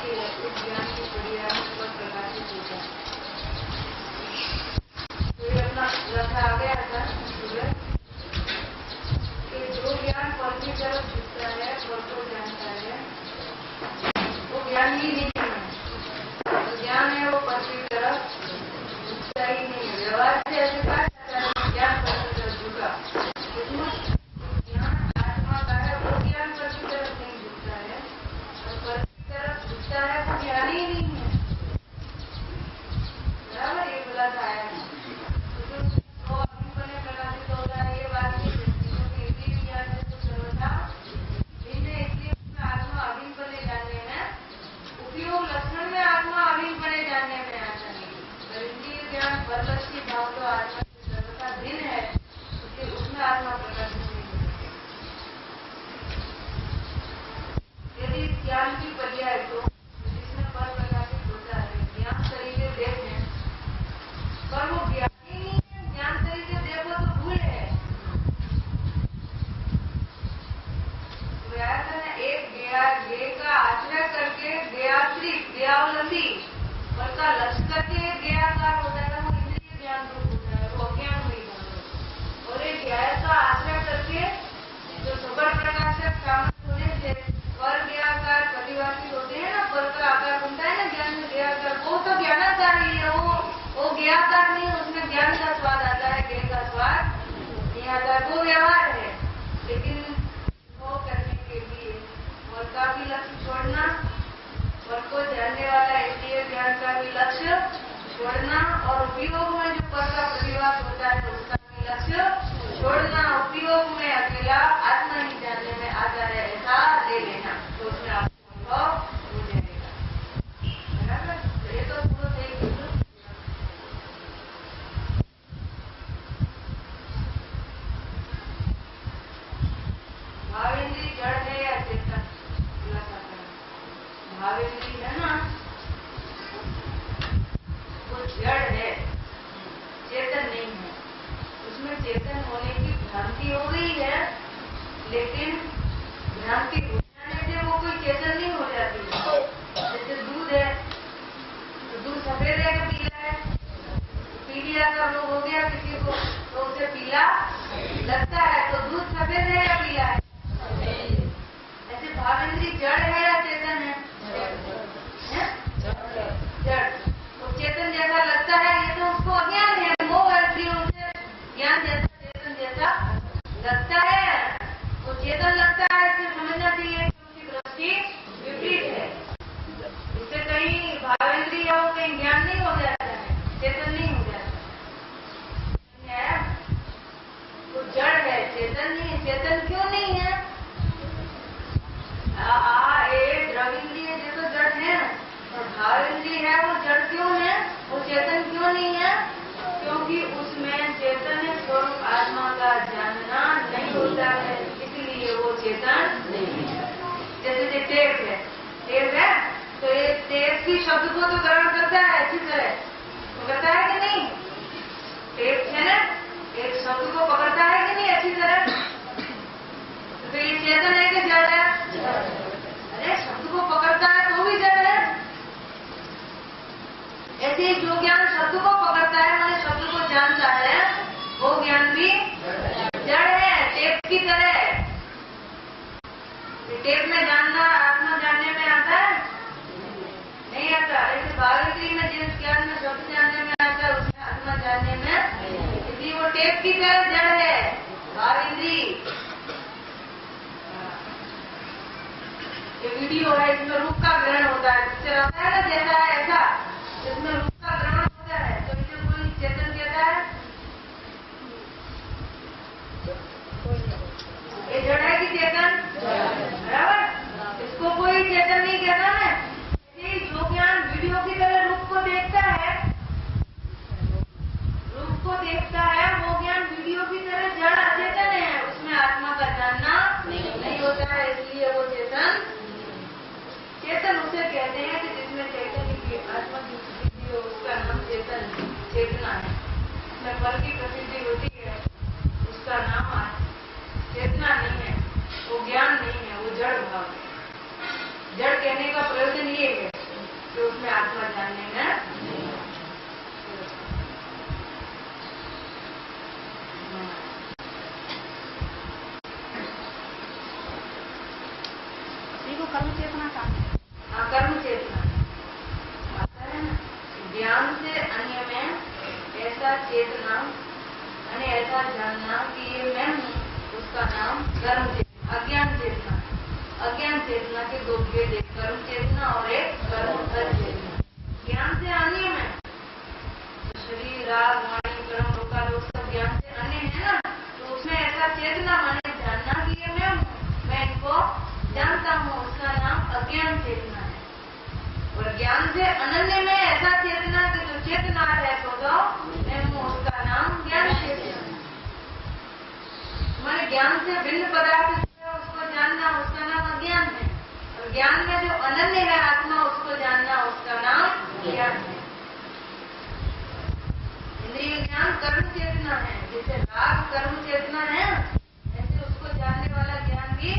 की है, इस ज्ञान की क्रिया पर प्रकाशित होता है। तो ये अपना रखा आ गया था सुबह कि जो ज्ञान फल की तरफ दिखता है, फल को जानता है, वो ज्ञान ही नहीं है। तो ज्ञान है वो फल की तरफ दिखता ही नहीं है। व्यवहार से ऐसे कहा जाता है ज्ञान फल की तरफ झुका, ज्ञान आत्मा का है वो ज्ञान फल की तरफ नहीं दिखता है, और फल की तरफ दिखता है वो ज्ञान ही नहीं है। बराबर ये बोला था आया है। तो अभी बने प्रकाशित होता है ये बात नहीं सकती, क्योंकि इसी विज्ञान से तो सर्वथा भिन्न है, इसलिए उसमें आत्मा अभिन्न बने जानने में उपयोग लक्षण में आत्मा अभिन्न बने जानने में आता नहीं। पर इंद्रिय ज्ञान फल लक्ष्य भाव तो आत्मा से सर्वथा भिन्न है, इसलिए उसमें आत्मा प्रकाशित नहीं होती। यदि इस ज्ञान की पर्याय तो जिसमें फल प्रकाशित होता है ज्ञान तरीके देख है, पर वो ज्ञान ही नहीं है। ज्ञान तरीके देखो तो भूल है। एक गे का आश्रय करके गयाश्रित गयावलंबी फल का लक्ष्य करके गयाकार होता है, वो इंद्रिय ज्ञान रूप होता है, वो अज्ञान हुई जाता। और एक ज्ञान का आश्रय करके जो सबर प्रकाशक सामर्थ्य होने से फल गयाकार प्रतिवासी होते हैं ना, फल का आकार बनता है ना ज्ञान में गयाकार, वो तो ज्ञानाकार ही है। वो ज्ञाकार नहीं, उसमें ज्ञान का स्वाद आता है, ज्ञान का स्वाद नहीं आता, वो व्यवहार है। लेकिन वो करने के लिए फल का भी लक्ष्य छोड़ना, फल को जानने वाला इंद्रिय ज्ञान का भी लक्ष्य छोड़ना, और उपयोग में जो फल का प्रतिवास होता है उसका भी लक्ष्य छोड़ना, उपयोग में अकेला आत्मा ही जानने में आता है ऐसा ले लेना, तो उसमें आपको अनुभव हो जाएगा। बराबर, ये तो पूरा सही। भावेंद्री जड़ है या चेतन? भावेंद्री है ना, वो जड़ है, चेतन नहीं है। उसमें चेतन होने की भ्रांति हो गई है, लेकिन भ्रांति हो जाने से वो कोई चेतन नहीं हो जाती। जैसे दूध है, तो दूध सफेद है कि पीला है? पीलिया का रोग हो गया किसी को तो उसे पीला लगता है, तो दूध सफेद है या पीला है? ऐसे भावेंद्री जड़ है या चेतन है? जड़। तो चेतन जैसा लगता है, ये तो उसको अज्ञान है, मोह है, इसलिए उसे ज्ञान जैसा चेतन जैसा लगता है। वो चेतन लगता है, इससे समझना चाहिए कि उसकी दृष्टि विपरीत है। इससे कहीं भावेंद्री है वो कहीं ज्ञान नहीं हो जाता है, चेतन नहीं हो जाता है। वो जड़ है, चेतन नहीं है। चेतन क्यों नहीं है? द्रविंद्रिय जैसा जड़ है, और भावेंद्रिय है, वो जड़ क्यों है? वो चेतन क्यों नहीं है? क्योंकि उसमें चेतन स्वरूप आत्मा का जानना नहीं होता है, इसलिए वो चेतन नहीं है। जैसे टेप है, टेप है तो ये टेप की शब्द को तो ग्रहण करता है अच्छी तरह, तो करता है कि नहीं? टेप है ना, एक शब्द को पकड़ता है कि नहीं अच्छी तरह? तो ये चेतन है कि जड़ है? अरे शब्द को पकड़ता है तो भी जड़ है। ऐसे जो ज्ञान शब्द को पकड़ता है, मैंने शब्द को जानता है, वो ज्ञान भी जड़ है, टेप की तरह। टेप में जानना आत्मा जानने में आता है? नहीं आता। ऐसे भावेंद्री में जिस ज्ञान में शब्द जानने में आता है, उसमें आत्मा जानने में, इसलिए वो टेप की तरह जड़ है भावेंद्री। ये वीडियो है, इसमें रूप का ग्रहण होता है, जिससे रहता है ना जैसा है ऐसा, इसमें रूप का ग्रहण होता है, तो इसे कोई चेतन कहता है? ये जड़ है कि चेतन? बराबर, इसको कोई चेतन नहीं कहता है। जो ज्ञान वीडियो की तरह रूप को देखता है, रूप को देखता है, वो ज्ञान वीडियो की तरह जड़ अचेतन है, उसमें आत्मा का जानना नहीं होता है, इसलिए वो चेतन। चेतन उसे कहते हैं कि जिसमें चैतन्य की चेतना यानी ऐसा जानना कि ये मैं हूँ, उसका नाम कर्म चेतना, अज्ञान चेतना। अज्ञान चेतना के दो भेद, एक कर्म चेतना और एक कर्मोत्तर चेतना। ज्ञान से अन्य में शरीर, राग, वाणी, कर्म, लोकालोक सब ज्ञान से अन्य है ना, तो उसमें ऐसा चेतना माने जानना कि ये मैं हूँ, मैं इनको जानता हूँ, उसका नाम अज्ञान चेतना है। और ज्ञान से अनन्य में ऐसा चेतना कि जो चेतना है तो मैं हूँ, उसका नाम ज्ञान चेतना है। हमारे ज्ञान से भिन्न पदार्थ जो है उसको जानना, उसका नाम अज्ञान है। और ज्ञान में जो अनन्य है आत्मा, उसको जानना, उसका नाम ज्ञान है। इंद्रिय ज्ञान कर्म चेतना है, जैसे राग कर्म चेतना है, ऐसे उसको जानने वाला ज्ञान भी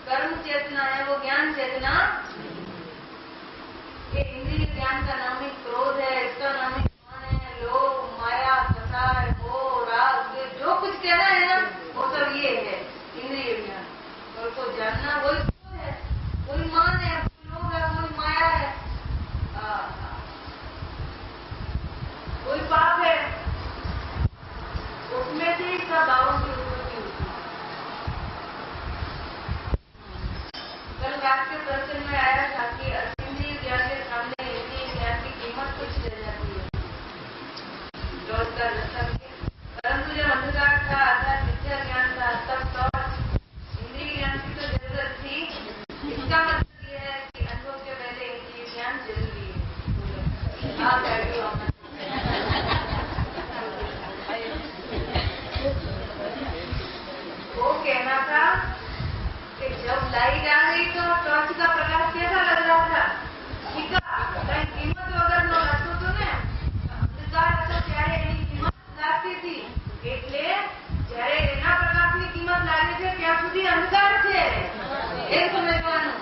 कर्म चेतना है, वो ज्ञान चेतना। ये इंद्रिय ज्ञान का नाम ही क्रोध है, इसका नाम ही मान है, लोभ, माया, प्रसार, मोह, राग, जो कुछ कहना है ना वो सब ये है इंद्रिय ज्ञान। और उसको जानना वही क्रोध है, कोई मान है, कोई लोभ है, कोई माया है, कोई पाप है, उसमें से सब भावों की उत्पत्ति होती है। कल रात के प्रश्न में आया था कि इंद्रिय ज्ञान के सामने इंद्रिय ज्ञान की कीमत कुछ रह जाती है, जो उसका रस्ता भी। परंतु जब अंधकार था, अर्थात मिथ्या ज्ञान था, तब इंद्रिय ज्ञान की तो जरूरत थी। इसका मतलब यह है कि अनुभव के पहले इंद्रिय ज्ञान जरूरी है। आप वो कहना था कि जब लाइट आ गई तो टॉर्च का प्रकाश कैसा लग रहा था, फीका, कहीं कीमत वगैरह न लगतो तो ने अंधकार હતો ત્યારે એની કિંમત લાગતી હતી, એટલે જ્યારે એના પ્રકાશની કિંમત લાગે છે ત્યાં સુધી અંધકાર છે એ સમજવાનું।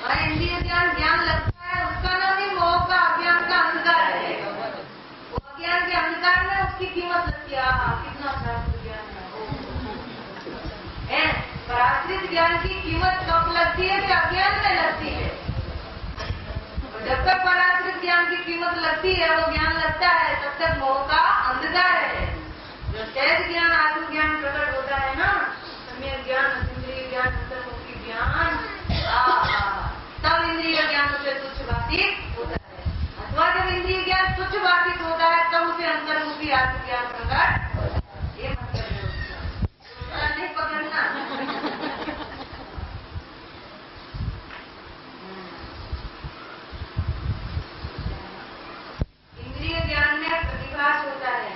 और इंद्रिय ज्ञान लगता है, उसका नाम ही मोह का, अज्ञान का अंधकार है। वो अज्ञान के अंधकार में उसकी कीमत लगती है। कितना शास्त्र ज्ञान है। पर आश्रित ज्ञान की कीमत कब लगती है कि अज्ञान में लगती है। और जब तक पराश्रित ज्ञान की कीमत लगती है, वो ज्ञान लगता है, तब तक मोह का अंधकार है। जो सहज ज्ञान, आत्मज्ञान प्रकट होता है ना, सम्यक ज्ञान, इंद्रिय ज्ञान, अंतर्मुखी ज्ञान, तब इंद्रिय ज्ञान उसे तुच्छ भाषित होता है। अथवा जब इंद्रिय ज्ञान तुच्छ भाषित होता है, तब उसे अंतर्मुखी आत्मज्ञान प्रकट होता है। ये मतलब है उसका नहीं पकड़ना। इंद्रिय ज्ञान में प्रतिभास होता है,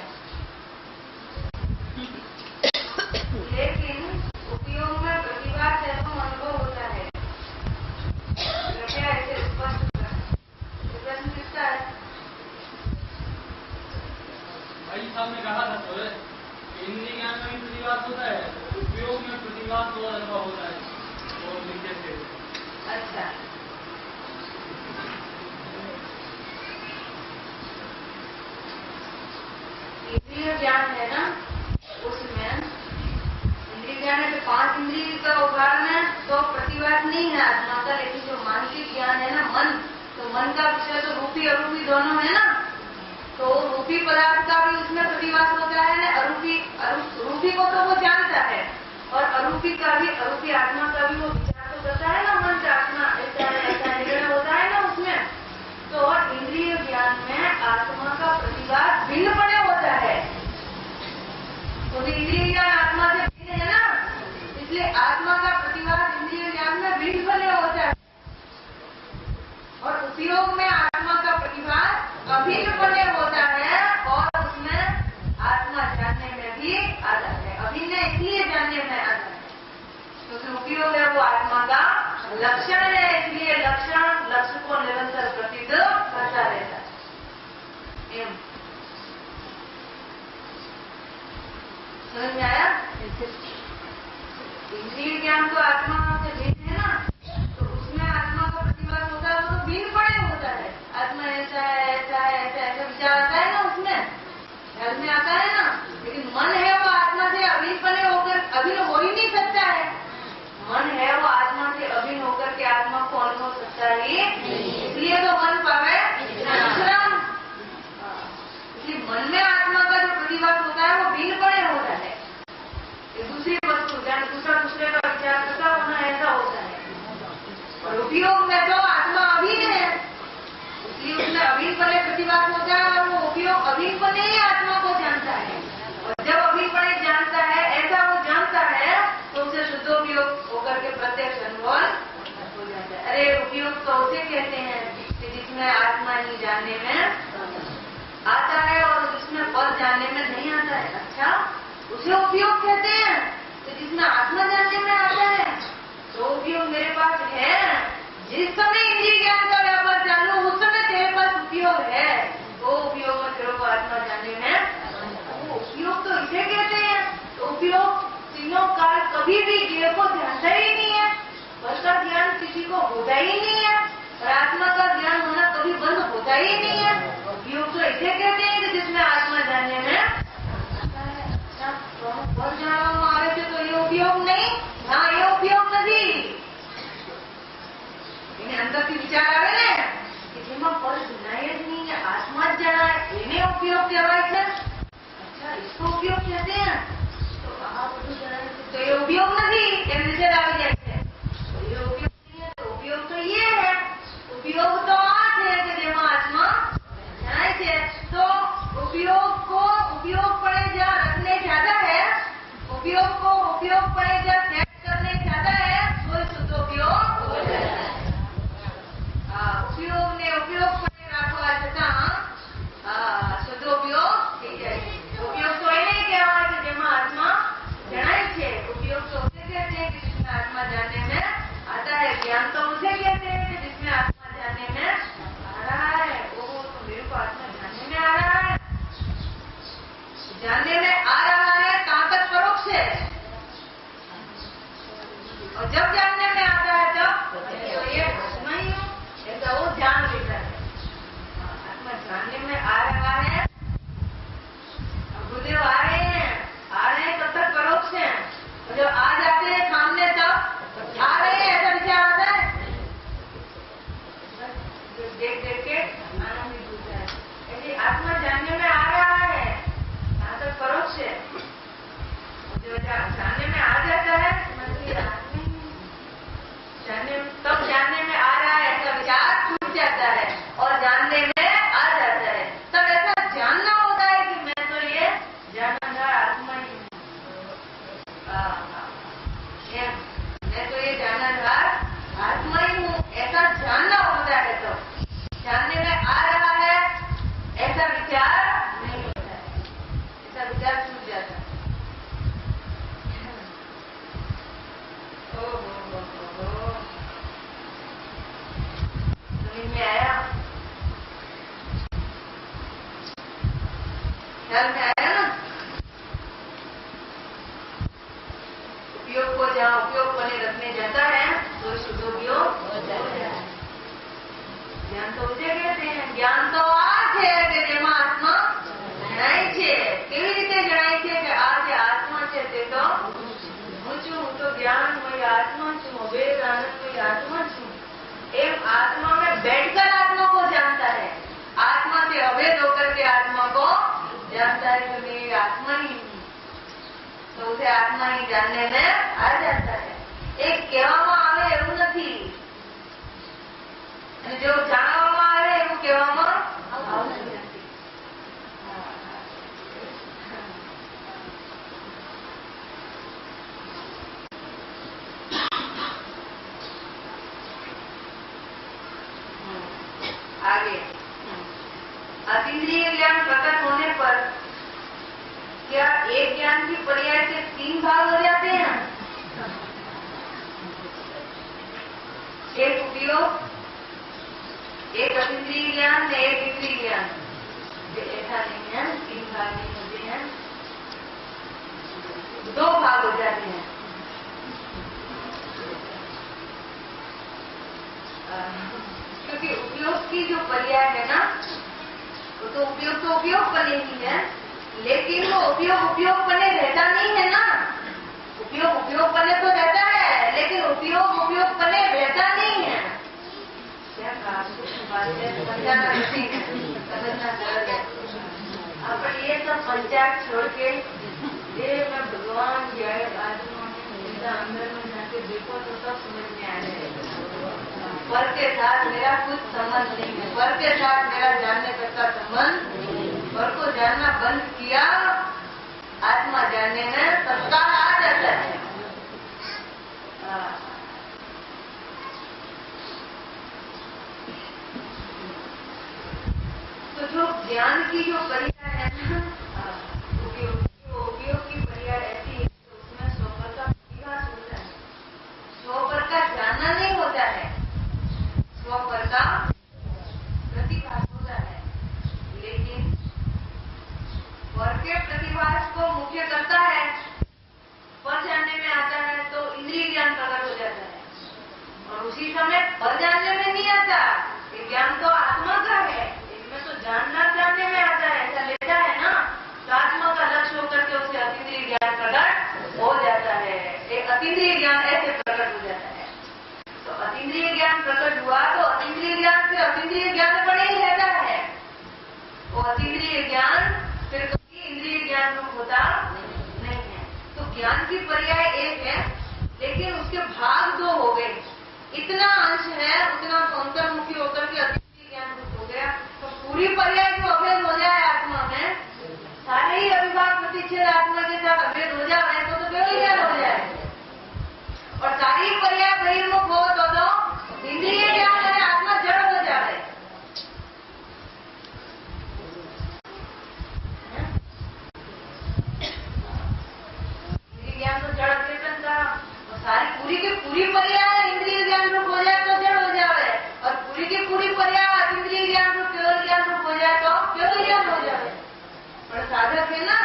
लेकिन उपयोग में प्रतिभास एवं अनुभव होता है। कृपया इसे स्पष्ट करें। प्रश्न किसका है? भाई साहब ने कहा था तो इंद्रिय ज्ञान में भी प्रतिभास होता है, उपयोग में प्रतिभास और अनुभव होता है, और लिखे थे। अच्छा, इंद्रिय ज्ञान है ना, उसमें इंद्रिय ज्ञान है, 5 इंद्रिय का उदाहरण है, तो प्रतिभास नहीं है आत्मा का। लेकिन जो मानसिक ज्ञान है ना, मन, तो मन का विषय तो रूपी अरूपी दोनों है ना, तो रूपी पदार्थ का भी उसमें प्रतिभास होता है ना। रूपी को तो वो जानता है, और अरूपी का भी, अरूपी आत्मा का भी वो विचार तो करता है ना, मन का आत्मा ऐसा निर्णय होता है ना उसमें। तो इंद्रिय ज्ञान में आत्मा का प्रतिभास भिन्नपणे होता है, तो इंद्रिय ज्ञान आत्मा से भिन्न है ना, इसलिए आत्मा का प्रतिभास इंद्रिय ज्ञान में भिन्नपणे होता है। और उपयोग में आत्मा का प्रतिभास अभिन्नपणे होता है, और उसमें आत्मा जानने में भी आता है। अभिन्न इसलिए जानने में आता है क्योंकि उपयोग है वो आत्मा का लक्षण है, इसलिए लक्ष्य को निरंतर प्रतीत करता रहता है। समझ में आया? इंद्रिय ज्ञान तो आत्मा से भिन्न है ना, तो उसमें आत्मा का प्रतिभास होता है, वो तो भिन्नपणे होता है। आत्मा ऐसा है, ऐसा है, ऐसा विचार आता है ना, उसमें ध्यान में आता है ना। लेकिन मन है वो आत्मा से अभिन्नपणे होकर अभिन्न हो ही नहीं सकता है। मन है वो आत्मा से अभिन्न होकर के आत्मा को अनुभव सकता है, इसलिए तो मन जानने में आता है और जिसमें पद जानने में नहीं आता है, अच्छा उसे उपयोग कहते हैं। तो जिसमें आत्मा जानने में आता है तो उपयोग मेरे पास है। जिस समय इंद्रिय ज्ञान का व्यापार चालू उस समय तेरे पास उपयोग है, वो उपयोग में तेरे को आत्मा जानने में। वो उपयोग तो इसे कहते हैं। तो उपयोग तीनों काल कभी भी देह को जानता ही नहीं है, बस का ज्ञान किसी को होता ही नहीं है और आत्मा का ज्ञान होना कभी बंद होता ही नहीं है। उपयोग तो इसे कहते हैं कि जिसमें आत्मा जानने में आता है। अच्छा पद जाणવામાં આવે છે તો એ ઉપયોગ નહીં, ના એ ઉપયોગ નથી। એને અંદરથી વિચાર આવે ને કે જેમાં પદ જણાય જ નહીં ને આત્મા જ જણાય, એને ઉપયોગ કહેવાય છે। अच्छा इसको उपयोग कहते हैं। तो આ બધું જણાય છે તો એ ઉપયોગ નથી, એમ વિચાર આવી જાય છે। તો એ ઉપયોગ નહીં है, तो उपयोग तो ये है। उपयोग तो आ છે કે જેમાં આત્मा जनाय છે। तो उपयोग को उपयोग पड़े जा रखने ज्यादा है, उपयोग को उपयोग पड़े जा सेट करने ज्यादा है, तो शुद्ध उपयोग हो जाता है। उपयोग ने उपयोग पड़े રાખવા છતાં શુદ્ધ उपयोग થઈ જાય છે। उपयोग तो ये नहीं કહેવાય કે જેમાં આત્મા જણાય છે। उपयोग तो उसे कहते हैं कि जिसमें आत्मा जानने में आता है। ज्ञान तो उसे कहते हैं कि जिसमें आत्मा जानने में आ रहा है। वो तो मेरे को आत्मा जानने में आ रहा है, जानने में आ रहा है कहाँ तक परोक्ष है, और जब जानने में आता है तब तो ये आत्मा ही हूँ, ऐसा वो जान लेता है। आत्मा जानने में आ रहा है, गुरुदेव आ रहे हैं तब तक परोक्ष है, और जब आ जाते हैं सामने तब आ रहे हैं ऐसा विचार आता है। देख देख के आनंदित होता है। यदि आत्मा जानने में आ रहा है यहाँ तक परोक्ष है, जो जानने में आ जाता है तब जानने में आ रहा है ऐसा विचार छूट जाता है और जानने में आ जाता है। तब ऐसा जानना होता है कि मैं तो ये जानना आत्मा ही हूँ, मैं तो ये जानना आत्मा ही हूँ, ऐसा जानना होता है। तो जानने में आ रहा है ऐसा विचार नहीं होता है, ऐसा विचार छूट जाता है। समझ में आया? ख्याल में आया ना? उपयोग को जहाँ उपयोग बने रखने जाता है तो शुद्ध उपयोग हो जाता है। ज्ञान तो उसे कहते हैं। ज्ञान तो आ છે કે જેમાં આત્મા જણાય છે। કેવી રીતે જણાય છે કે આ જે આત્મા છે તે તો હું છું, હું તો ज्ञानमय आत्मा છું, अभेद आनंदमय आत्मा છું। एम आत्मा में बैठकर आत्मा को जानता है, आत्मा से अभेद होकर के आत्मा को जानता है कि मैं आत्मा ही हूँ, तो उसे आत्मा ही जानने में आ जाता है। एक કહેવામાં આવે એવું નથી, અને જો જાણવામાં આવે એવું કહેવામાં આવતું નથી। आगे अतीन्द्रिय ज्ञान प्रकट होने पर क्या एक ज्ञान की पर्याय से 3 भाग हो जाते हैं? एक उपयोग, एक अतीन्द्रिय ज्ञान, एक इंद्रिय ज्ञान। ऐसा नहीं है, 3 भाग नहीं होते हैं, 2 भाग हो जाते हैं। क्योंकि उपयोग की जो पर्याय है ना, वो तो उपयोग बने ही है, लेकिन वो उपयोग बने रहता नहीं है ना। उपयोग बने तो रहता है, लेकिन उपयोग बने रहता नहीं है। क्या कहा बात है, समझाना नहीं है, समझना सरल है। अपन ये सब पंचायत छोड़ के ये मैं भगवान जय आत्मा में अंदर में जाके देखो तो सब समझ में आ जाएगा। पर के साथ मेरा कुछ संबंध नहीं है, पर के साथ मेरा जानने तक का संबंध नहीं। पर को जानना बंद किया, आत्मा जानने में तत्काल आ जाता है। ज्ञान की जो पर्याय है ना, उपयोग की पर्याय ऐसी है कि उसमें स्वपर का प्रतिभास होता है। स्वपर का जानना नहीं होता है, स्वपर का प्रतिभास होता है। लेकिन पर के प्रतिभास को मुख्य करता है, पर जानने में आता है तो इंद्रिय ज्ञान प्रकट हो जाता है। और उसी समय पर जानने में नहीं आता, ये ज्ञान तो आत्मा का है, इसमें तो जानने में आता है, ऐसा लेता है ना, तो आत्मा का लक्ष्य होकर के उसे अतीन्द्रिय ज्ञान प्रकट हो जाता है। एक अतीन्द्रिय ज्ञान ऐसे प्रकट हो जाता है। तो अतीन्द्रिय ज्ञान प्रकट हुआ तो अतीन्द्रिय ज्ञान से अतीन्द्रिय ज्ञान बने ही रहता है। वो अतीन्द्रिय ज्ञान फिर कभी इंद्रिय ज्ञान रूप होता नहीं है। तो ज्ञान की पर्याय एक है, लेकिन उसके भाग दो हो गए। इतना अंश है, उतना अंतर्मुखी होकर के अतीन्द्रिय ज्ञान रूप हो गया। तो पूरी पर्याय जो अभेद हो जाए आत्मा में, सारे ही अविभाग प्रतिच्छेद आत्मा के साथ अभेद हो जाए तो केवल ज्ञान हो जाए। और सारी पर्याय बहिर्मुख हो तो इंद्रिय ज्ञान है, आत्मा जड़ हो जाए। इंद्रिय ज्ञान तो जड़ चेतन का, सारी पूरी की पूरी पर्याय इंद्रिय ज्ञान रूप हो जाए तो जड़ हो जाए, और पूरी की पूरी पर्याय इंद्रिय ज्ञान रूप केवल ज्ञान रूप हो जाए तो केवल ज्ञान हो जाए। पर साधक है ना,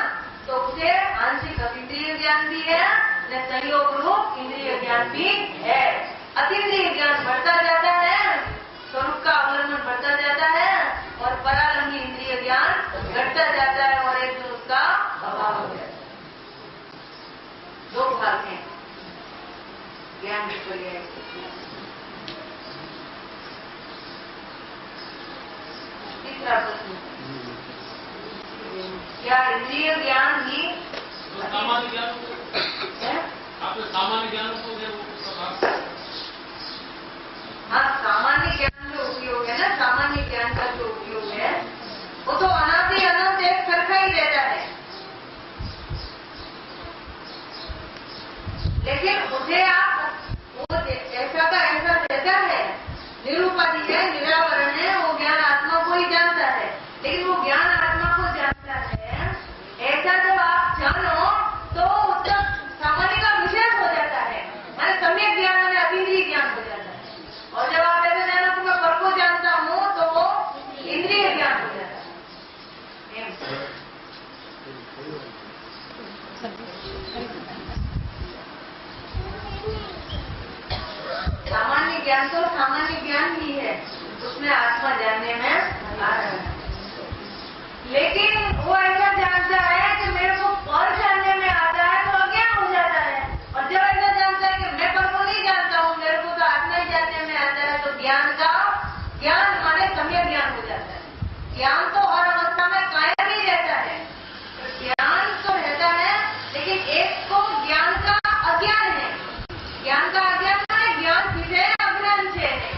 तो उसे आंशिक अतीन्द्रिय ज्ञान भी है, संयोग रूप इंद्रिय ज्ञान भी है। अतीन्द्रिय ज्ञान बढ़ता जाता है, स्वरूप का अवलंबन बढ़ता जाता है, और परालंबी इंद्रिय ज्ञान घटता जाता है, और एक दिन उसका अभाव हो जाता है। दो भाग हैं ज्ञान की पर्याय। तीसरा प्रश्न, क्या इंद्रिय ज्ञान ही सामान्य ज्ञान है? आपको सामान्य ज्ञान को हाँ, सामान्य ज्ञान जो उपयोग है ना, सामान्य ज्ञान का जो उपयोग है वो तो अनादि अनंत एक सरखा ही रहता है। लेकिन उसे आप वो ऐसा का ऐसा रहता है, निरूपाधि है, निरावरण है, वो ज्ञान आत्मा को ही जानता है। लेकिन वो ज्ञान आत्मा को जानता है, ऐसा जब आप जानो तो उसका सामान्य का विशेष हो जाता है, माने सम्यक ज्ञान और अतीन्द्रिय ज्ञान हो जाता है। और जब आप ऐसे जानो कि मैं पर को जानता हूँ तो वो इंद्रिय ज्ञान हो जाता है। सामान्य ज्ञान तो सामान्य ज्ञान ही है, उसमें आत्मा जानने में आ रहा है। लेकिन वो ऐसा जानता है कि मेरे को पर जानने में आता है तो अज्ञान हो जाता है। और जब ऐसा जानता है कि मैं पर को नहीं जानता हूँ, मेरे को तो आत्मा ही जानने में आता है, तो ज्ञान माने सम्यक ज्ञान हो जाता है। ज्ञान तो हर अवस्था में कायम ही रहता है, तो ज्ञान तो रहता है, लेकिन एक को ज्ञान का अज्ञान है। ज्ञान का अज्ञान माने ज्ञान विषय अज्ञान से है,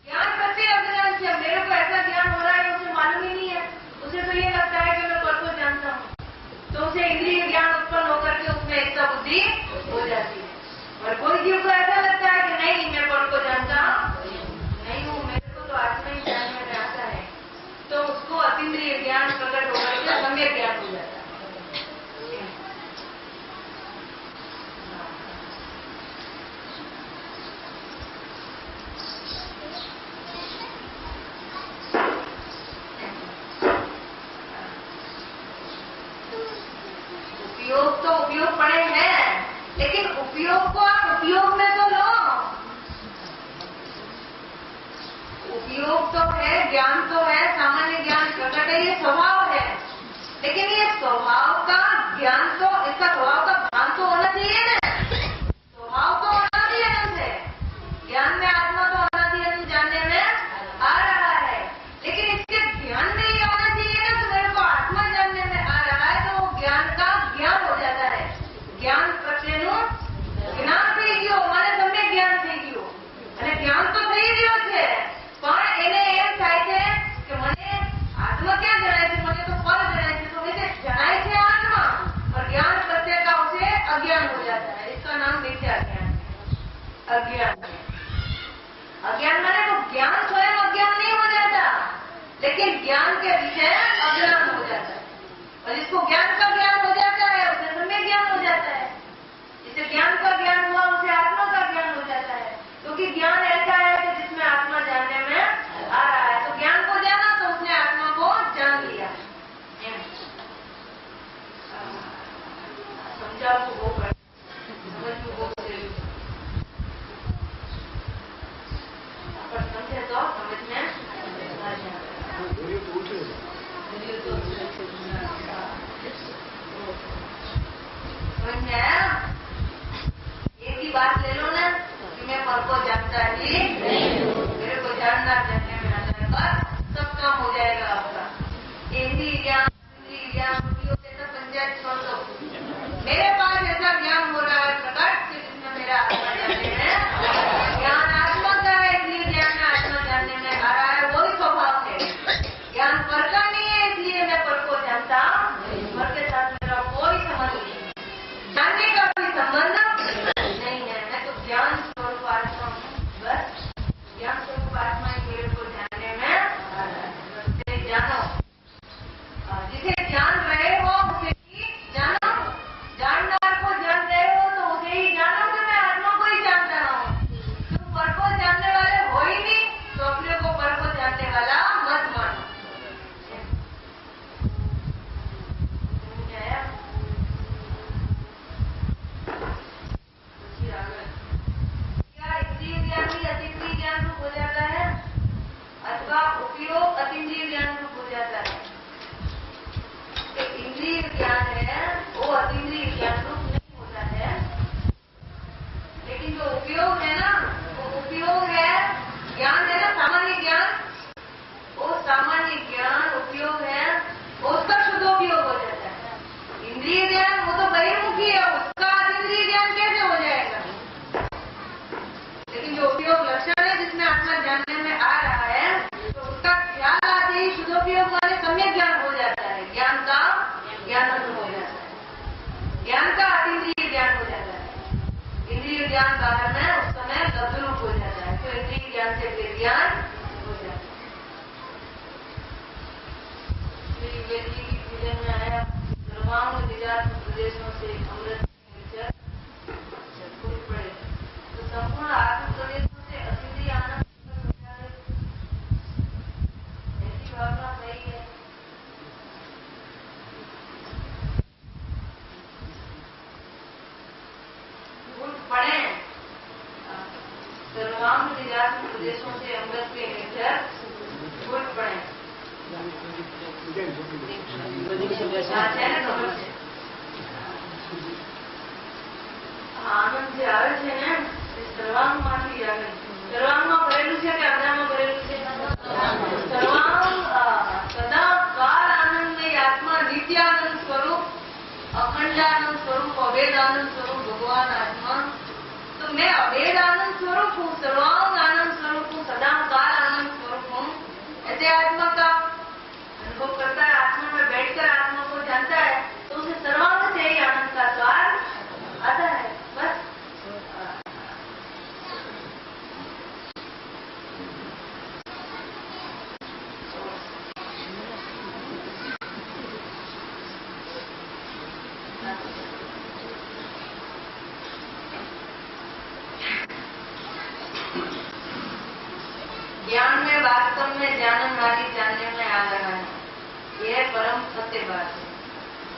ज्ञान प्रति अज्ञान से। मेरे को ऐसा ज्ञान हो रहा है उसे मालूम ही नहीं है, उसे तो ये लगता है कि मैं पर को जानता हूँ, तो उसे इंद्रिय ज्ञान उत्पन्न होकर के उसमें एकता बुद्धि हो जाती है। और कोई जीव को ऐसा लगता है कि नहीं, मैं पर को जानता नहीं हूँ, मेरे को तो आत्मा ही जानने में आता है, तो उसको अतीन्द्रिय ज्ञान प्रकट होकर के सम्यक ज्ञान हो जाता है। उपयोग तो उपयोग पड़े हैं, लेकिन उपयोग को आप उपयोग में तो लो। उपयोग तो है, ज्ञान तो है, सामान्य ज्ञान प्रकट है, ये स्वभाव है। लेकिन ये स्वभाव का ज्ञान तो, इसका स्वभाव का भान तो होना चाहिए ना। स्वभाव तो अनादि अनंत है, ज्ञान में आत्मा तो अनादि अनंत जानने में आ रहा है, लेकिन इसके ध्यान में ये होना चाहिए ना कि मेरे को आत्मा जानने में आ रहा है, तो वो ज्ञान का ज्ञान हो जाता है। ज्ञान प्रत्येनु જ્ઞાન થઈ ગયો, મને સમ્યક જ્ઞાન થઈ ગયું, અને જ્ઞાન તો થઈ ગયો છે, પણ એને એમ થાય છે કે મને આત્મા ક્યાં જણાય છે, મને તો પર જણાય છે, તો એટલે જણાય છે આત્મા, और ज्ञान प्रत्यय का उसे अज्ञान हो जाता है। इसका नाम मिथ्या ज्ञान, अज्ञान। अज्ञान माने तो ज्ञान स्वयं अज्ञान नहीं हो जाता, लेकिन ज्ञान के विषय अज्ञान हो जाता है। और जिसको ज्ञान का ज्ञान हो जाता है उसे सम्यक ज्ञान हो जाता है। जिसे ज्ञान का ज्ञान हुआ उसे आत्मा का ज्ञान हो जाता है। क्योंकि ज्ञान ऐसा है कि जिसमें आत्मा जानने में आ रहा है। तो ज्ञान को जाना तो उसने आत्मा को जान लिया। समझा को वो कर समझ को वो करेगी। पर समझे तो समझ में आ जाए। समझ में आया? एक ही बात ले लो ना कि मैं पर को जानता ही मेरे को जानना जानने में आने पर सब काम हो जाएगा आपका। इंद्रिय ज्ञान पंचायत छोड़ दो। मेरे पास ऐसा ज्ञान हो रहा है प्रकट जिसमें मेरा आत्मा जानने में ज्ञान आत्मा का है, इसलिए ज्ञान में आत्मा जानने में आ रहा है। वही स्वभाव है। ज्ञान पर का नहीं है इसलिए मैं पर को जानता। पर के साथ मेरा कोई संबंध नहीं, जानने का कोई संबंध नहीं है। मैं तो ज्ञान स्वरूप आत्मा हूँ। बस ज्ञान स्वरूप आत्मा ही मेरे को जानने में आ रहा है। बस जानो, जिसे जान रहे हो उसे ही जानो। जानदार को जान रहे हो तो उसे ही जानो कि मैं आत्मा को ही जान रहा हूँ। तुम पर को जानने वाले हो ही नहीं तो अपने को पर को जानने वाला मत मानो। क्या इंद्रिय ज्ञान भी अतीन्द्रिय ज्ञान रूप हो जाता है अथवा उपयोग अतीन्द्रिय ज्ञान रूप हो जाता है? इंद्रिय ज्ञान है वो अतीन्द्रिय ज्ञान रूप नहीं होता है। लेकिन जो उपयोग है ना वो उपयोग है, ज्ञान है ना सामान्य ज्ञान, वो सामान्य ज्ञान उपयोग है, उसका शुद्धोपयोग हो जाता है। इंद्रिय ज्ञान वो तो बहिर्मुखी है, उसका अतीन्द्रिय ज्ञान कैसे हो जाएगा? लेकिन जो उपयोग लक्षण है जिसमें आत्मा जानने में आ रहा है तो उसका ख्याल आते ही शुद्धोपयोग वाले सम्यक ज्ञान हो जाता है। ज्ञान का ज्ञान हो जाता है। ज्ञान का अतीन्द्रिय ज्ञान हो जाता है। इंद्रिय ज्ञान कारण में उस समय लब्धरूप हो जाता है। तो इंद्रिय ज्ञान से फिर ज्ञान हो जाता है। श्री वेद जी की पूजन में आया सर्वांग निजात प्रदेशों से अमृत पड़े तो संपूर्ण आत्म प्रदेशों से अतीन्द्रिय आनंद हो जाए। ऐसी भावना सही है। पढ़े सर्वांग निजात प्रदेशों से अमृत के नेचर गुट पढ़े आनंद से આવે છે ને સર્વાંગમાંથી આવે। સર્વાંગમાં ભરેલું છે કે અર્ધામાં ભરેલું છે? સર્વાંગ સદા કાળ આનંદમય આત્મા નિત્યાનંદ સ્વરૂપ अखंडानंद स्वरूप अभेद आनंद स्वरूप भगवान आत्मा। तो मैं अभेद आनंद स्वरूप हूँ, सर्वांग आनंद स्वरूप हूँ, सदा काल आनंद स्वरूप हूँ। ऐसे आत्मा का अनुभव करता है, आत्मा में बैठकर आत्मा को जानता है तो उसे सर्वांग से ही आनंद का स्वाद आता है। बस ज्ञान में वास्तव में जाननहारी जानने में आ रहा है। यह परम सत्य बात है।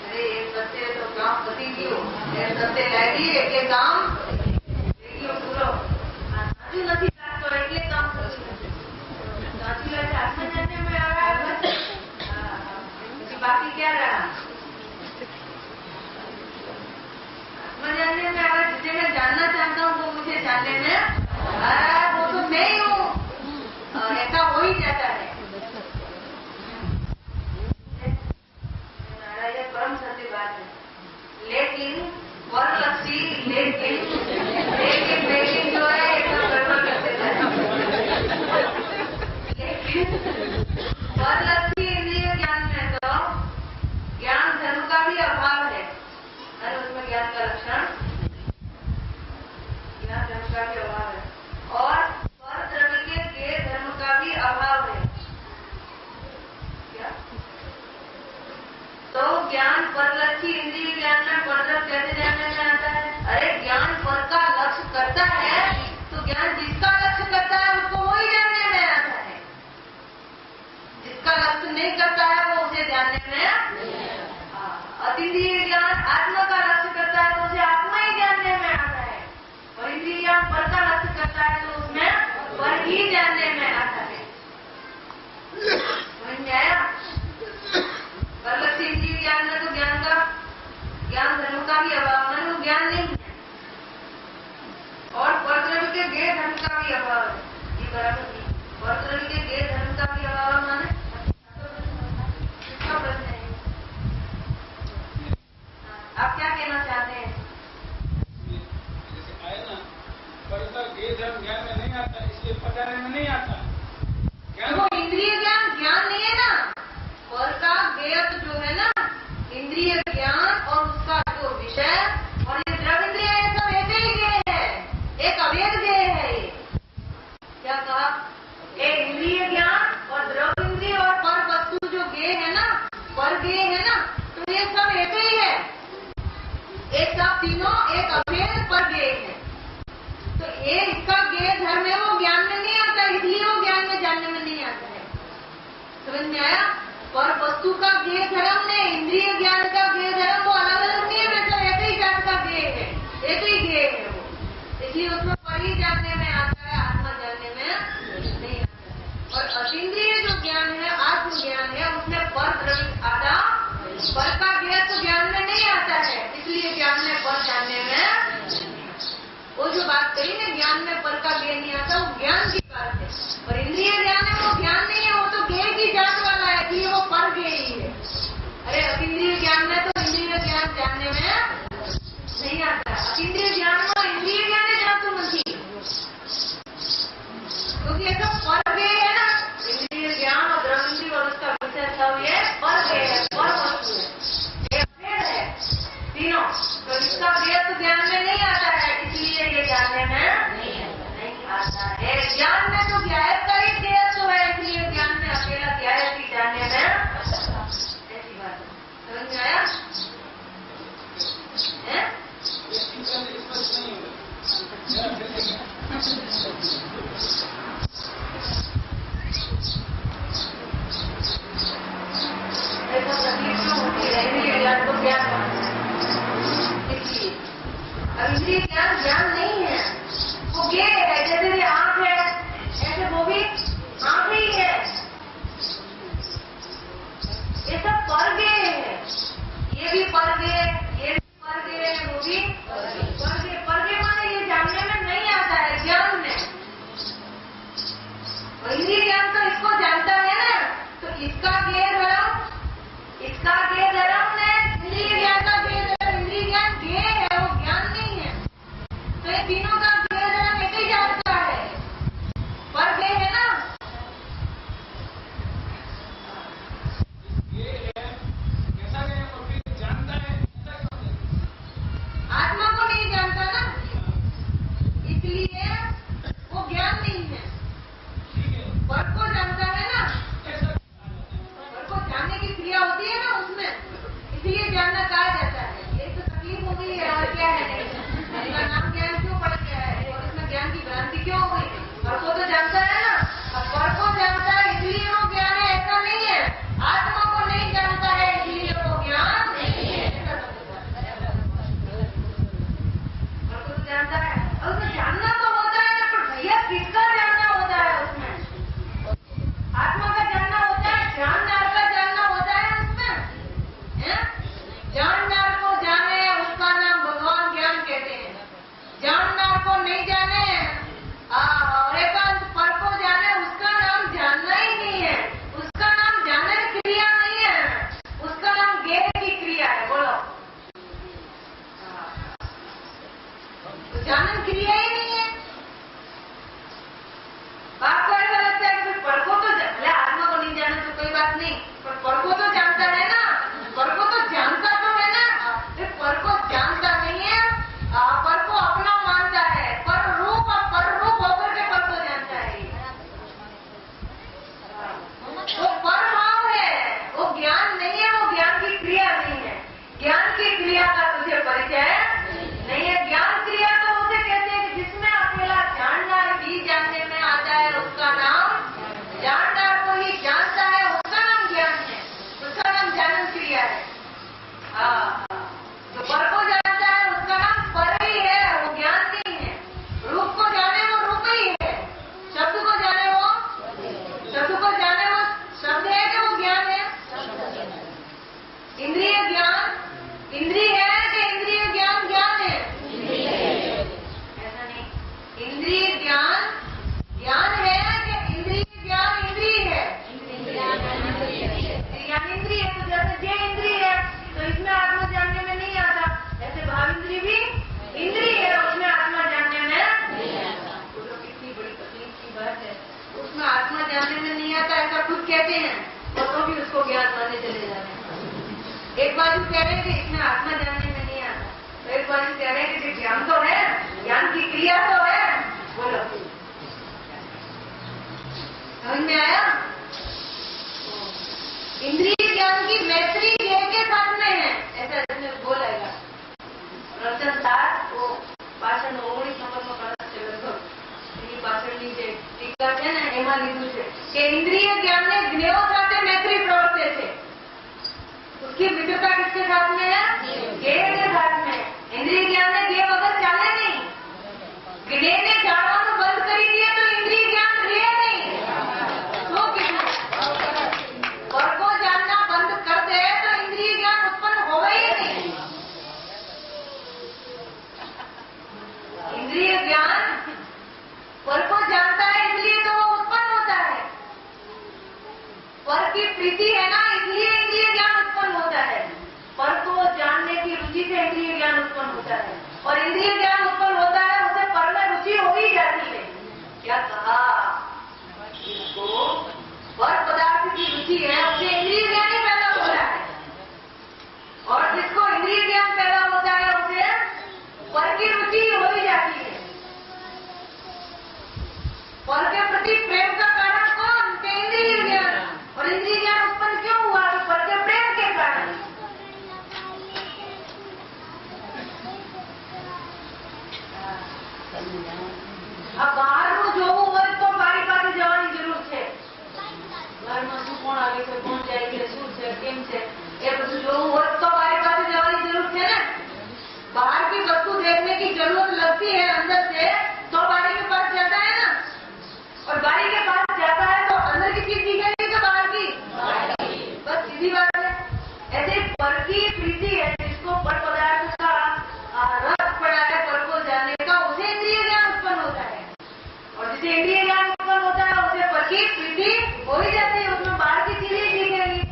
अरे ये सत्य तो काम पति गयो, ये सत्य लागी એટલે કામ થઈ ગયો પૂરો। સાચું નથી લાગતો એટલે કામ થયું નથી। સાચું લાગે આત્મા जानने में आ रहा है बस। बाकी क्या रहा? आत्मा जानने में आ रहा है। जिसे मैं जानना चाहता हूँ वो मुझे जानने में आ रहा है। वो तो मैं ही हूँ। ऐसा हो ही जाता है। ये परम सत्य बात है। लेकिन वरलक्ष्मी लेकिन ही जानने में आता है। समझ में आया? परलक्ष्य इंद्रिय ज्ञान में तो ज्ञान धर्म का भी अभाव है, वो ज्ञान नहीं है। और परद्रव्य के गेय धर्म का भी अभाव है, ये बराबर नहीं। परद्रव्य के गेय धर्म का भी अभाव माने इसका प्रश्न है। आप क्या कहना चाहते हैं? जैसे आए ना, पर उसका गेय धर्म ज्ञान में नहीं आता, इसलिए पचाने में नहीं आता। वो इंद्रिय ज्ञान नहीं है ना, पर का गेयत जो है ना, इंद्रिय ज्ञान और उसका जो विषय और ये द्रव इंद्रिय, ये सब एक ही गेय है, एक अवैध गेय है। ये क्या कहा? एक इंद्रिय ज्ञान और द्रव इंद्रिय और पर वस्तु जो गेय है ना, पर गेय है ना, तो ये सब एक ही है। एक सब तीनों एक अवैध पर गेय है। तो ये इसका गेय धर्म है, वो ज्ञान में नहीं आता, इसलिए वो ज्ञान में जानने में नहीं आता है। समझ में आया? पर वस्तु का गेय धर्म ने, इंद्रिय ज्ञान का गेय धर्म वो अलग अलग नहीं है, मतलब एक ही जात का गेय है, एक ही गेय है वो। इसलिए उसमें पर ही जानने में आता है, आत्मा जानने में नहीं आता है। और अतीन्द्रिय जो ज्ञान है, आत्मज्ञान है, उसमें पर द्रव्य आता, पर का गेय तो ज्ञान में नहीं आता है, इसलिए ज्ञान में पर जानने में, वो जो बात कही ना ज्ञान में पर का गेय नहीं आता, वो ज्ञान की बात है। और इंद्रिय ज्ञान है, वो ज्ञान नहीं है, वो तो गेय की जात वाला है, इसलिए वो पर गेय ही है। अरे अतीन्द्रिय ज्ञान जानने में नहीं आता ऐसा खुद कहते हैं, और तो भी उसको ज्ञान माने चले जाते हैं। एक बाजू कह रहे हैं कि इसमें आत्मा जानने में नहीं आता, तो एक बाजू कह रहे हैं कि ज्ञान तो है, ज्ञान की क्रिया तो है। बोलो, समझ में आया? इंद्रिय ज्ञान की मैत्री देह के साथ में है, ऐसा इसमें बोलेगा। रचन दास वो ભાષણ 19 નંબરમાં કદાચ છે લગભગ, એની પાછળની જે ટીકા છે ને એમાં લીધું છે કે ઇન્દ્રિય જ્ઞાનને જ્ઞેયો સાથે मैत्री प्रवर्ते છે। उसकी मित्रता किसके साथ में है? ज्ञेय के साथ में। इंद्रिय ज्ञान ने ज्ञेय वगैरह चाले नहीं, ज्ञेय ने जाणવાનું બંધ કરી दिए तो इंद्रिय ज्ञान रहे नहीं। तो कितना पर को जानना बंद कर दे तो इंद्रिय ज्ञान उत्पन्न होगा ही नहीं। इंद्रिय ज्ञान पर को जानता है इसलिए तो वो उत्पन्न होता है। पर की प्रीति है ना, इसलिए इंद्रिय ज्ञान उत्पन्न होता है। पर को जानने की रुचि से इंद्रिय ज्ञान उत्पन्न होता है, और इंद्रिय ज्ञान उत्पन्न होता है उसे पर में रुचि हो ही जाती है। क्या कहा? इसको पर पदार्थ की रुचि है उसे इंद्रिय ज्ञान ही पैदा हो रहा है, और जिसको इंद्रिय ज्ञान पैदा होता है उसे पर की रुचि हो ही जाती है। पर के प्रति प्रेम का कारण कौन? के इंद्रिय ज्ञान। और इंद्रिय ज्ञान उत्पन्न क्यों हुआ? तो पर के प्रेम के कारण। अब बाहर જોવું હોય તો મારી પાસે જવાની જરૂર છે। ઘરમાં શું કોણ આવે છે, કોણ જાય છે, શું છે, કેમ છે, એ બધું જોવું હોય તો મારી પાસે જવાની જરૂર છે ને। बाहर की वस्तु देखने की जरूरत लगती है अंदर से तो बाड़ी के पास जाता है ना, और बाड़ी के पास जाता है तो अंदर की चीज दिखेगी कि बाहर की? बस सीधी बात है। ऐसे पर की प्रीति है जिसको पर पदार्थ का रस पड़ा है पर को जानने का, उसे इंद्रिय ज्ञान उत्पन्न होता है। और जिसे इंद्रिय ज्ञान उत्पन्न होता है उसे पर की प्रीति हो ही जाती है, उसमें बाहर की चीजें दिखेगी।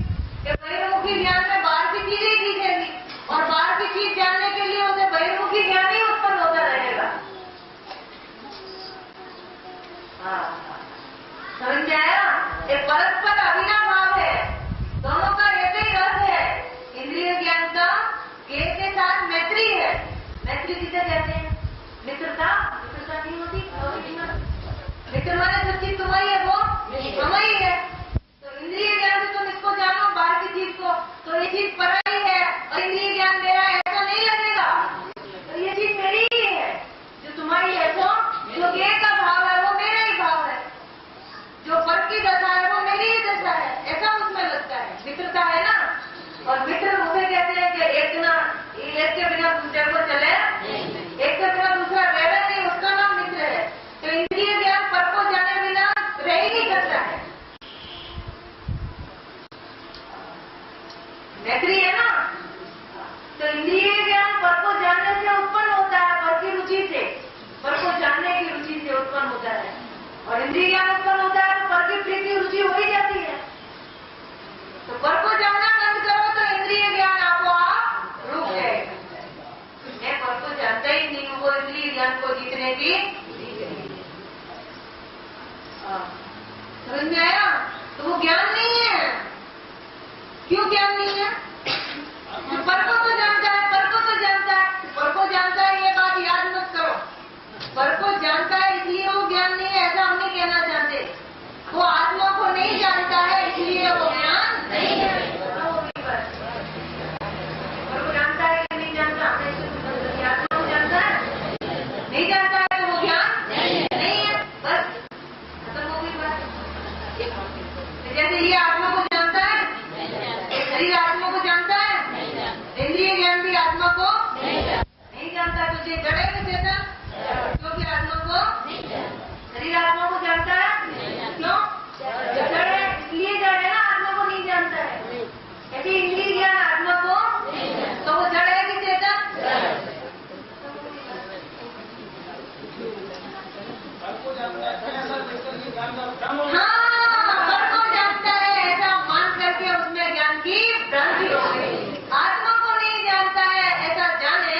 बहिर्मुखी ज्ञान में बाहर की चीजें दिखेगी, और बाहर की चीज जानने के लिए उसे बहिर्मुखी ज्ञान ही उत्पन्न होता रहेगा। समझ में आया? एक परस्पर अभिनव भाव है, दोनों का एक ही रस है। इंद्रिय ज्ञान का ज्ञेय के साथ मैत्री है। मैत्री किसे कहते हैं? मित्रता। मित्रता नहीं होती? मित्र माने जो चीज तुम्हारी है वो हमारी है। तो इंद्रिय ज्ञान से तुम इसको जानो बाहर की चीज को, तो ये चीज पराई है और इंद्रिय ज्ञान मेरा है ऐसा नहीं लगेगा। तो ये चीज मेरी ही है, जो तुम्हारी है तो जो ज्ञेय का भाव है वो मेरा ही भाव है, जो पर की दशा है वो मेरी ही दशा है, ऐसा उसमें लगता है। मित्रता है ना। और मित्र उसे कहते हैं कि एक के बिना दूसरे को चले, एक के बिना दूसरा रह नहीं, उसका नाम मित्र है। तो इंद्रिय ज्ञान पर को जाने बिना रह ही नहीं सकता है। मैत्री है ना। तो इंद्रिय ज्ञान पर को जानने से उत्पन्न होता है, पर की रुचि से, पर को जानने की रुचि से उत्पन्न होता है। और इंद्रिय ज्ञान उत्पन्न होता है तो पर की प्रीति रुचि हो ही जाती है। तो पर को जानना बंद करो तो इंद्रिय ज्ञान आपको आप रुक जाएगा। मैं पर को जानता ही नहीं हूँ, वो इंद्रिय ज्ञान को जीतने की। समझ में आया? तो वो ज्ञान नहीं है। क्यों ज्ञान नहीं है? पर को तो जानता है, पर को तो जानता है, पर को जानता है, ये बात याद मत करो। पर को जानता है इसलिए वो ज्ञान नहीं है ऐसा हम नहीं कहना चाहते। वो आत्मा को नहीं जानता है इसलिए वो ज्ञान नहीं है। पर को जानता है कि नहीं जानता? आत्मा को जानता है, नहीं जानता है तो वो ज्ञान नहीं है। बस खत्म हो गई बात। जैसे ये आत्मा को जानता है, शरीर आत्मा को जानता है, इंद्रिय ज्ञान भी आत्मा को नहीं जानता। तो ये जड़ है चेतन, क्योंकि आत्मा को शरीर आत्मा को जानता है। क्यों? जड़ है इसलिए जड़ है ना, आत्मा को नहीं जानता है। ऐसे इंद्रिय ज्ञान आत्मा को, तो वो जड़ है कि चेतन? हाँ, पर को जानता है ऐसा मान करके उसमें ज्ञान की भ्रांति हो गई। आत्मा को नहीं जानता है ऐसा जाने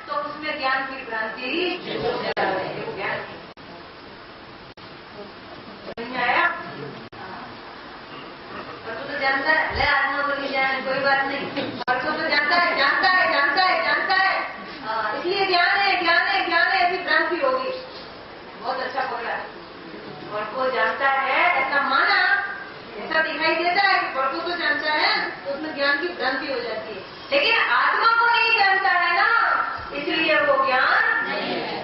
तो उसमें ज्ञान की भ्रांति हो जाए। समझ में आया? जानता है, ले आत्मा को नहीं जाने कोई बात नहीं, पर को तो जानता है, जानता है, जानता है, जानता है। इसलिए ज्ञान है, ज्ञान है, ज्ञान है, ऐसी भ्रांति होगी। बहुत अच्छा पकड़ा। पर को जानता है ऐसा माना, ऐसा दिखाई देता है कि पर को तो जानता है, तो उसमें ज्ञान की भ्रांति हो जाती है। लेकिन आत्मा को नहीं जानता है ना, इसलिए वो ज्ञान नहीं है।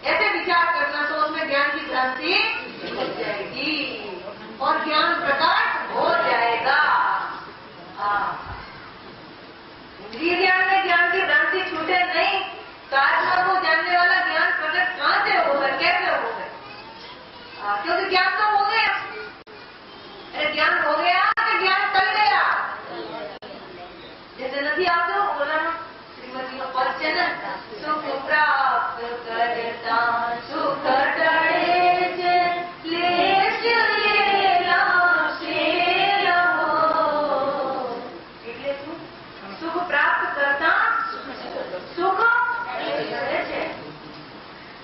ऐसे विचार करना तो उसमें ज्ञान की भ्रांति हो जाएगी और ज्ञान प्रकट हो जाएगा। इंद्रिय ज्ञान में ज्ञान की भ्रांति छूटे नहीं तो आत्मा को जानने वाला ज्ञान प्रकट कहां से होगा, कैसे होगा? क्योंकि ज्ञान तो हो गया। अरे ज्ञान हो गया कि ज्ञान टल गया? जैसे नहीं આવતો બોલા શ્રીમતી નો પદ છે ને, સુખ પ્રાપ્ત કરતા સુખ ટળે છે, ક્લેશ લેલા શેલો. એટલે શું? સુખ પ્રાપ્ત કરતા સુખ टळे છે.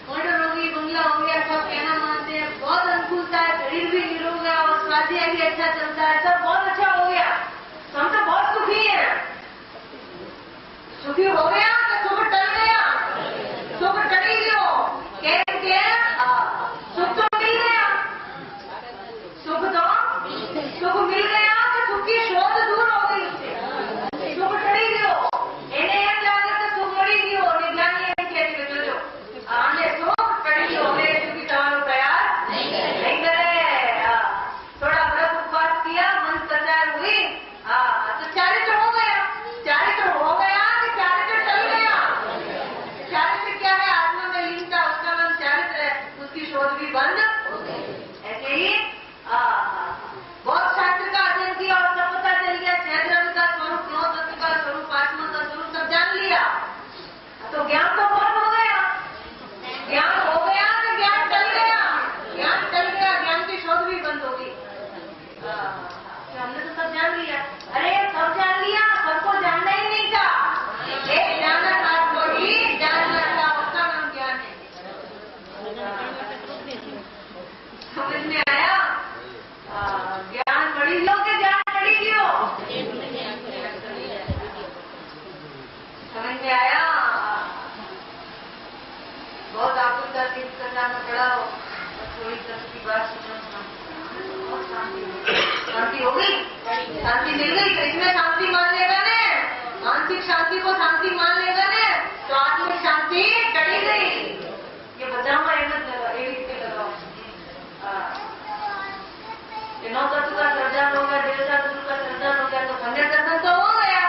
मोटर हो गई, बंगला हो गया, सब कहना मानते हैं, बहुत अनुकूलता है, शरीर भी निरोग है और स्वास्थ्य भी अच्छा चलता है, सब बहुत अच्छा हो गया, तो हम तो बहुत सुखी हैं। सुखी हो गया तो सुख टल गया, सुख टली गयो केम के सुख तो मिल गया, सुख मिल गया तो सुख की शोध दूर हो गई उससे, सुख टली गयो। એને એમ લાગે કે સુખ મળી ગયો અને જ્ઞાની એમ કહે કે જોજો આને સુખ ટળી ગયો, હવે સુખી થવાનો પ્રયાસ नहीं करे। थोड़ा व्रत उपवास किया, मन सचार हुई, तो चारित्र हो गया। चारित्र हो गया कि चारित्र टल गया? चारित्र क्या है? आत्मा में लीनता, उसका नाम चारित्र है, उसकी शोध भी बंद हो गई। ऐसे ही बहुत शास्त्र का अध्ययन किया और सब पता चल गया, छह द्रव्य का स्वरूप, नौ तत्व का स्वरूप, आत्मा का स्वरूप सब जान लिया, तो ज्ञान तो बहुत हो गया। ज्ञान हो गया कि ज्ञान टल गया? ज्ञान टल गया, ज्ञान की शोध भी बंद हो गई। हमने तो सब जान लिया। अरे सब जान लिया, सबको जानना ही नहीं था, एक जानना था को ही जानना था, उसका नाम ज्ञान है। समझ में आया? ज्ञान पढ़ी लो कि ज्ञान पढ़ी लो? समझ में आया? बहुत आकुलता से करना पड़ा हो, थोड़ी की बात सुनो, बहुत शांति हो गई, शांति मिल गई। तो इसमें शांति मान लेगा ने, मानसिक शांति को शांति मान लेगा ने, तो आत्मिक शांति टली गई। ये बचाव एम ज लगाओ, एवी रीते लगाओ। नौ तत्व का सर्जन हो गया, देवता तत्व का सर्जन हो गया, तो सम्यक दर्शन तो हो गया।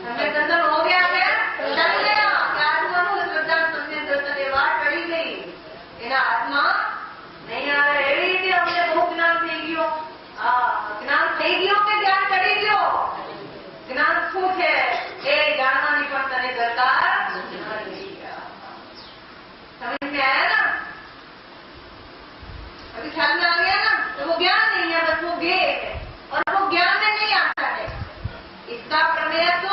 सम्यक दर्शन हो गया क्या? टल गया। आत्मा નું સર્જન सम्यक दर्शन એ વાત ટળી ગઈ, એના આત્મા નહીં આવે। એવી રીતે અમને બહુ જ્ઞાન થઈ ગયો। જ્ઞાન થઈ ગયો કે જ્ઞાન ટળી ગયો? જ્ઞાન શું છે એ જાણવાની પણ તને દરકાર નથી। समझ में आया ना? अभी ख्याल में आ गया ना? तो वो ज्ञान नहीं है, बस वो ज्ञेय है, और वो ज्ञान में नहीं आता है। इसका प्रमेयत्व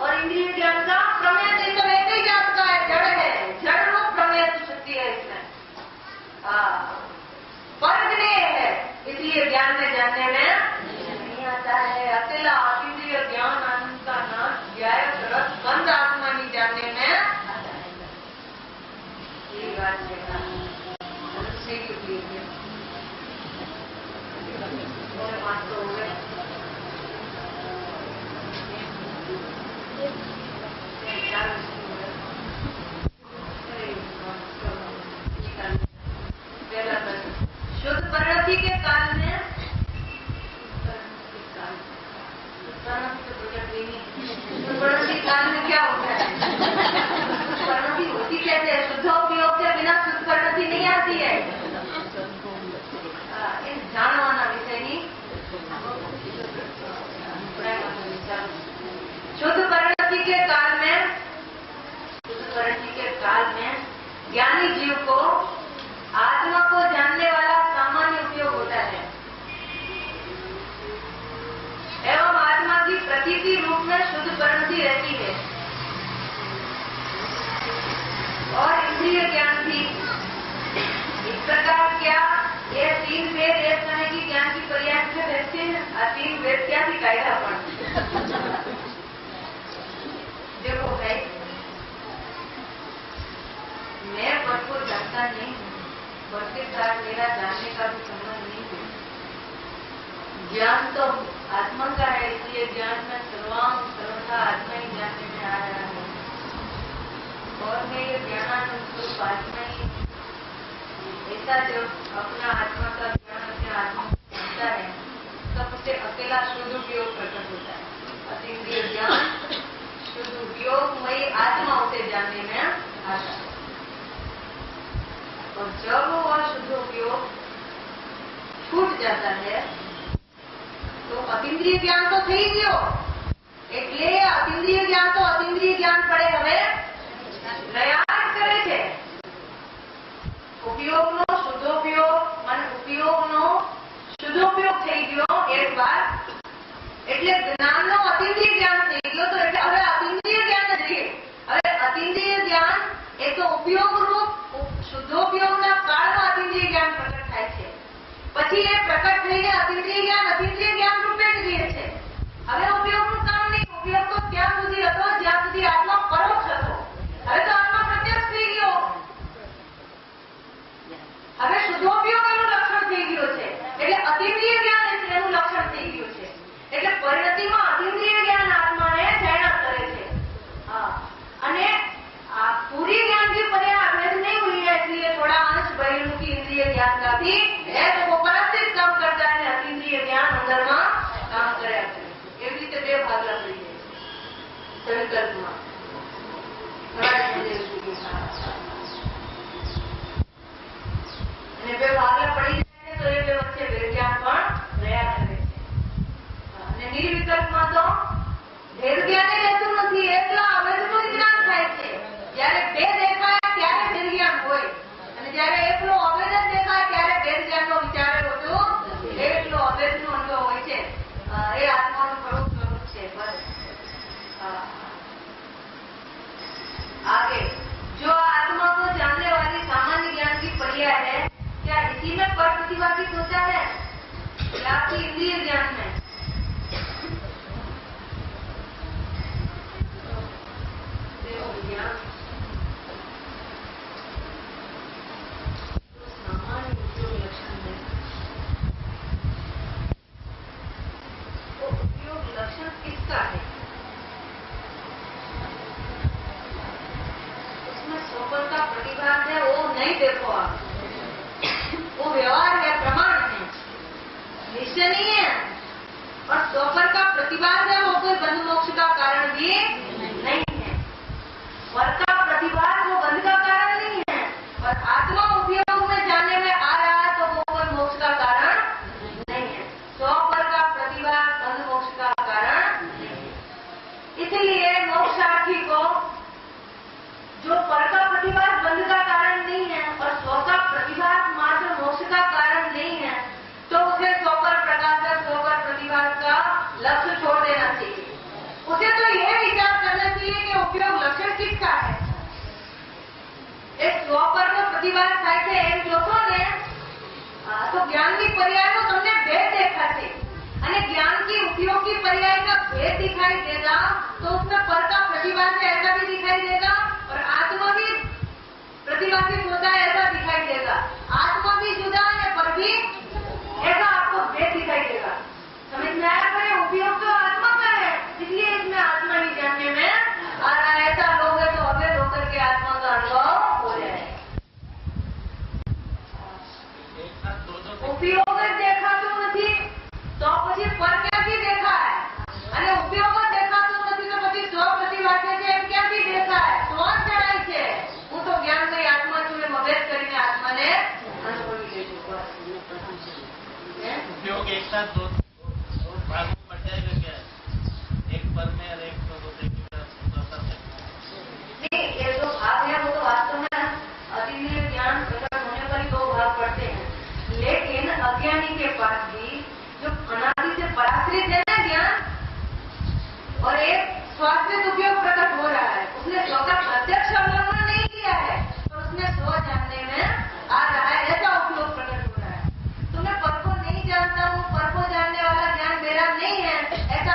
और इंद्रिय ज्ञान का प्रमेयत्व तो ऐसे ही जानता है, जड़ है, जड़ रूप प्रमेयत्व शक्ति है इसमें। फर्क नहीं है, इसलिए ज्ञान में जानने में नहीं आता है। अकेला अतीन्द्रिय ज्ञान आनंद का नाश ज्ञाय रस बंद आत्मा नहीं जानने में आता है। यही बात है। हो गए शुद्ध परिणति के काल में परिणति काल में क्या होता है? परिणति होती कैसे है? शुद्धोपयोग के बिना शुद्ध परिणति नहीं आती है। जानवाना विषय नहीं। शुद्ध परिणति के काल में ज्ञानी जीव को आत्मा को जानने वाला सामान्य उपयोग होता है एवं आत्मा की प्रतीति रूप में शुद्ध परिणति रहती है और इंद्रिय ज्ञान भी। इस प्रकार क्या ये तीन भेद एक समय की ज्ञान की कायदा देखो भाई, मैं पद को जानता नहीं हूँ, पद के साथ मेरा जानने का भी संबंध नहीं है। ज्ञान तो आत्मा का है, इसलिए ज्ञान में सर्वथा आत्मा ही जानने में आ रहा है। और मैं ये ज्ञानानुरूप आत्मा ही ऐसा जो अपना आत्मा का ज्ञान अपने आत्मा को जानता है, तब उसे अकेला शुद्ध उपयोग प्रकट होता है। अतीन्द्रिय ज्ञान शुद्ध उपयोगमयी आत्मा उसे जानने में आता है। और जब वह शुद्ध उपयोग छूट जाता है तो अतीन्द्रिय ज्ञान तो થઈ ગયો, એટલે અતિન્દ્રિય જ્ઞાન તો અતિન્દ્રિય જ્ઞાન પડે હવે રહ્યા જ કરે છે। ઉપયોગનો શુદ્ધોપયોગ અને ઉપયોગનો શુદ્ધોપયોગ થઈ ગયો એક વાર, એટલે જ્ઞાનનો અતિન્દ્રિય જ્ઞાન થઈ ગયો। તો એટલે હવે અતિન્દ્રિય જ્ઞાન નથી, હવે અતિન્દ્રિય જ્ઞાન એ તો ઉપયોગરૂપ શુદ્ધોપયોગના કાળમાં અતિન્દ્રિય જ્ઞાન પ્રકટ થાય છે। પછી એ પ્રકટ થઈને અતિન્દ્રિય જ્ઞાન રૂપે જ રહે છે। હવે ઉપયોગનું કામ નહીં, ઉપયોગ તો ત્યાં સુધી હતો જ્યાં સુધી આત્મા પરોક્ષ હતો। હવે તો આત્મા પ્રત્યક્ષ થઈ ગયો, હવે શુદ્ધોપયોગ એનું લક્ષણ થઈ ગયું છે, એટલે અતિન્દ્રિય જ્ઞાન એનું લક્ષણ થઈ ગયું છે। એટલે પરિણતિમાં અતિન્દ્રિય જ્ઞાન આત્માને જાણ્યા કરે છે। હા, અને આ પૂરી ज्ञान की पर्याय अभेद नहीं हुई है, इसलिए थोड़ा अंश बहिर्मुखी इंद्रिय ज्ञान का भी है, तो वो परास्थित काम करता है, अतीन्द्रिय ज्ञान अंदर में काम करे। एवी रीते બે ભાગલા પડી જાય સંકલ્પમાં। અને બે ભાગલા પડી જાય તો એ બે વચ્ચે વેરજ્ઞાન પણ રહ્યા કરે છે। અને નિર્વિકલ્પમાં તો વેરજ્ઞાન રહેતું નથી, એકલા અવેદનું જ્ઞાન થાય છે। જ્યારે બે દેખાય ત્યારે વેરજ્ઞાન હોય, અને જ્યારે એકલો અવેદ દેખાય ત્યારે વેરજ્ઞાનનો વિચાર હોતો એકલો અવેદનો અનુભવ હોય છે। એ આત્માનું ખરું સ્વરૂપ છે। બસ आगे जो आत्मा को जानने वाली सामान्य ज्ञान की पर्याय है, क्या इसी में पर प्रतिभागित होता है या आपकी इंद्रिय ज्ञान में? सामान्य उपयोग लक्षण है, वो उपयोग लक्षण किसका है? स्वपर का प्रतिभाग है, वो नहीं देखो आप, वो व्यवहार है, प्रमाण है, निश्चय नहीं है। और स्वपर का प्रतिभाग है, वो कोई बंध मोक्ष का कारण भी नहीं है। स्वर का प्रतिभाग वो बंध का कारण नहीं है, और आत्मा उपयोग में जाने में आ रहा है तो वो कोई मोक्ष का कारण नहीं है। स्वपर का प्रतिभाग बंध मोक्ष का कारण नहीं है। इसलिए मोक्षार्थी को जो पर का प्रतिभाग बंध का कारण नहीं है और स्व का प्रतिभाग मात्र मोक्ष का कारण नहीं है, तो उसे स्वपर प्रकाशक स्वपर प्रतिभाग का लक्ष्य छोड़ देना चाहिए। उसे तो यह विचार करना चाहिए कि उपयोग लक्षण किसका है। एक स्वपर નો प्रतिभाग થાય છે એમ જોશો ને તો જ્ઞાનની પર્યાયનો તમને ભેદ દેખાશે, અને ज्ञान की उपयोग की पर्याय का भेद दिखाई देगा, तो उसमें पर का प्रतिभाग से ऐसा भी दिखाई देगा और आत्मा भी प्रतिभागित होता है ऐसा दिखाई देगा। आत्मा भी जुदा है पर भी ऐसा आपको भेद दिखाई देगा। समझ में आया? पर उपयोग तो आत्मा का है, इसलिए इसमें आत्मा ही जानने में आ रहा है। ऐसा लोग है तो अवैध होकर के आत्मा का अनुभव हो जाए। उपयोग દેખાતું નથી તો પછી પર ક્યાંથી દેખાય, અને ઉપયોગ દેખાતો નથી તો પછી સ્વ પ્રતિભાગ છે એમ ક્યાંથી દેખાય? સ્વ જણાય છે, હું તો જ્ઞાનમય આત્મા છું એમ અભેદ કરીને આત્માને અનુભવી લેજો। उपयोग एक साथ दो भाग में पड़ जाएगा क्या? एक पर में और एक दूसरे की तरफ नहीं, ये जो भाग है वो तो वास्तव में अतीन्द्रिय ज्ञान प्रकट होने पर ही दो भाग पड़ते हैं, लेकिन अज्ञानी के पास भी जो अनादि से पराश्रित है ना ज्ञान, और एक स्वास्थ्य उपयोग प्रकट हो रहा है, उसने स्व का प्रत्यक्ष अवलंबन नहीं किया है और उसने स्व जानने में आ रहा है, ऐसा उपयोग प्रकट हो रहा है। तो मैं पर को नहीं जानता हूँ, पर को जानने वाला ज्ञान मेरा नहीं है, ऐसा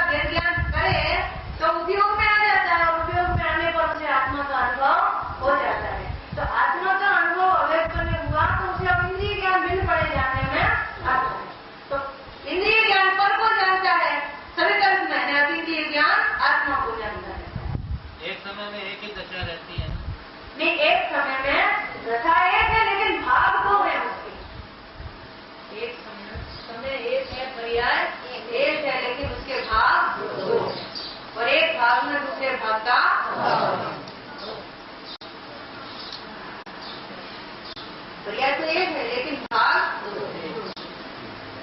पर्याय तो एक है लेकिन भाग दो है।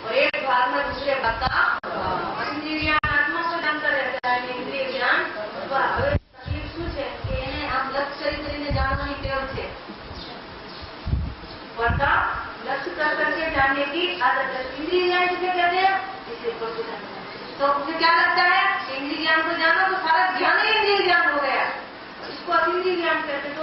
और एक भाग में दूसरे भाग का इंद्रिय ज्ञान आत्मा को जानता रहता है, इंद्रिय ज्ञान હવે તકલીફ શું છે કે એને આમ લક્ષ્ય કરીને જાણવાની ટેવ છે, वर्ता लक्ष्य कर करके जानने की आदत है। इंद्रिय ज्ञान किसे कहते हैं? इसे पशु जानते हैं। तो मुझे क्या लगता है इंद्रिय ज्ञान को जानो तो सारा ज्ञान ही इंद्रिय ज्ञान हो गया, इसको अतीन्द्रिय ज्ञान कहते हैं। तो